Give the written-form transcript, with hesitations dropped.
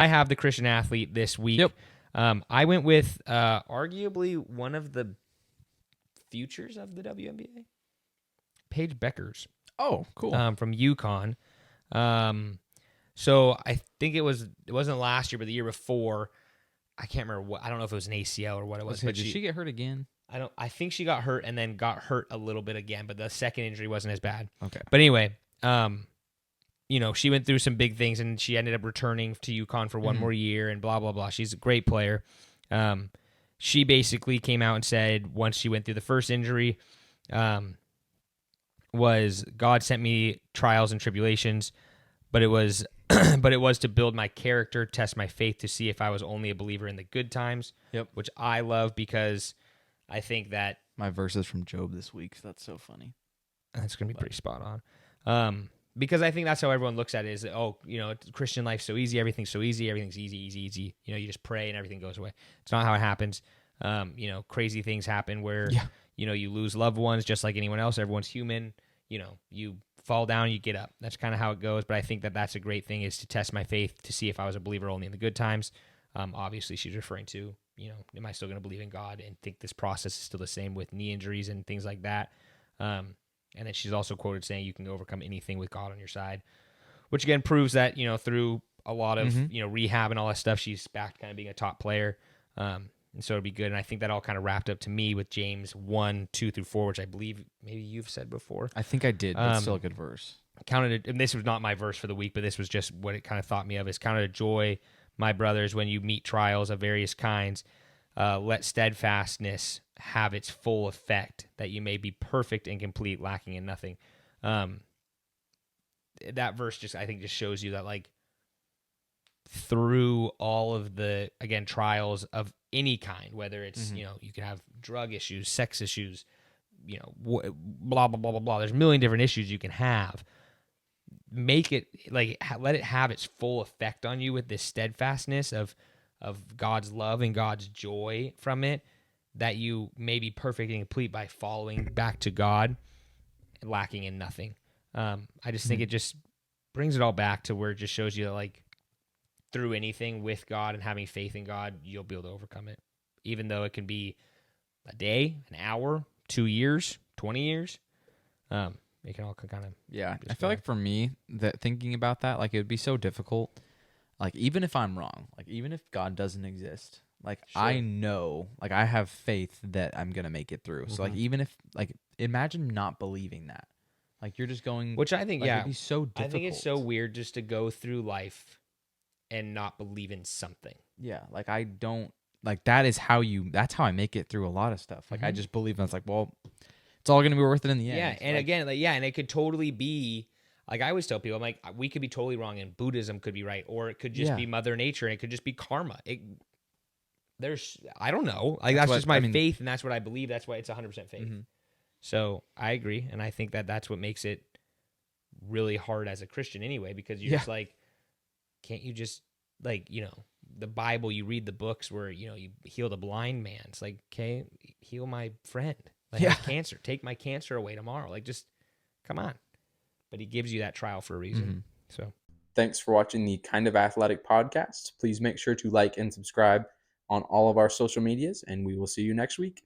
I have the Christian athlete this week. Yep. I went with arguably one of the futures of the WNBA, Paige Bueckers. Oh, cool. From UConn. So I think it wasn't last year, but the year before. I can't remember what. I don't know if it was an ACL or what it was. But But did she get hurt again? I think she got hurt and then got hurt a little bit again, but the second injury wasn't as bad. Okay. But anyway, she went through some big things and she ended up returning to UConn for one more year and blah blah blah. She's a great player. She basically came out and said once she went through the first injury, was God sent me trials and tribulations, but it was to build my character, test my faith to see if I was only a believer in the good times. Yep. Which I love because I think that my verse is from Job this week. So that's so funny. that's going to be pretty spot on. Because I think that's how everyone looks at it is, Christian life's so easy, everything's so easy, everything's easy, easy, easy. You just pray and everything goes away. It's not how it happens. Crazy things happen where, you lose loved ones just like anyone else. Everyone's human. You fall down, you get up. That's kind of how it goes. But I think that that's a great thing is to test my faith to see if I was a believer only in the good times. Obviously, she's referring to, am I still going to believe in God and think this process is still the same with knee injuries and things like that. And then she's also quoted saying you can overcome anything with God on your side, which again proves that, through a lot of, rehab and all that stuff, she's back to kind of being a top player. And so it'd be good. And I think that all kind of wrapped up to me with James 1:2-4, which I believe maybe you've said before. I think I did, but still a good verse. And this was not my verse for the week, but this was just what it kind of thought me of. Is counted a joy, my brothers, when you meet trials of various kinds. Let steadfastness have its full effect, that you may be perfect and complete, lacking in nothing. That verse I think shows you that, like, through all of the, again, trials of any kind, whether it's, you can have drug issues, sex issues, blah, blah, blah, blah, blah. There's a million different issues you can have. Make it, like, let it have its full effect on you with this steadfastness of God's love and God's joy from it, that you may be perfect and complete by following back to God, lacking in nothing. I just think it just brings it all back to where it just shows you that, like, through anything with God and having faith in God, you'll be able to overcome it. Even though it can be a day, an hour, 2 years, 20 years. It can all kind of... Yeah, I feel like for me, that thinking about that, like, it would be so difficult. Like, even if I'm wrong, like, even if God doesn't exist, like, sure. I know, like, I have faith that I'm going to make it through. So, like, even if, like, imagine not believing that. Like, you're just going... Which I think, like, it'd be so difficult. I think it's so weird just to go through life and not believe in something. Yeah, like, I don't... Like, that's how I make it through a lot of stuff. Like, I just believe, and it's like, well, it's all going to be worth it in the end. Yeah, and again, and it could totally be... Like, I always tell people, I'm like, we could be totally wrong, and Buddhism could be right, or it could just be Mother Nature, and it could just be karma. I don't know. Like, that's just my faith, and that's what I believe. That's why it's 100% faith. So I agree, and I think that that's what makes it really hard as a Christian anyway, because you're just like, can't you just, like, the Bible, you read the books where, you heal the blind man. It's like, okay, heal my friend. Like, I have cancer. Take my cancer away tomorrow. Like, just come on. But he gives you that trial for a reason. So, thanks for watching the Kind of Athletic podcast. Please make sure to like and subscribe on all of our social medias, and we will see you next week.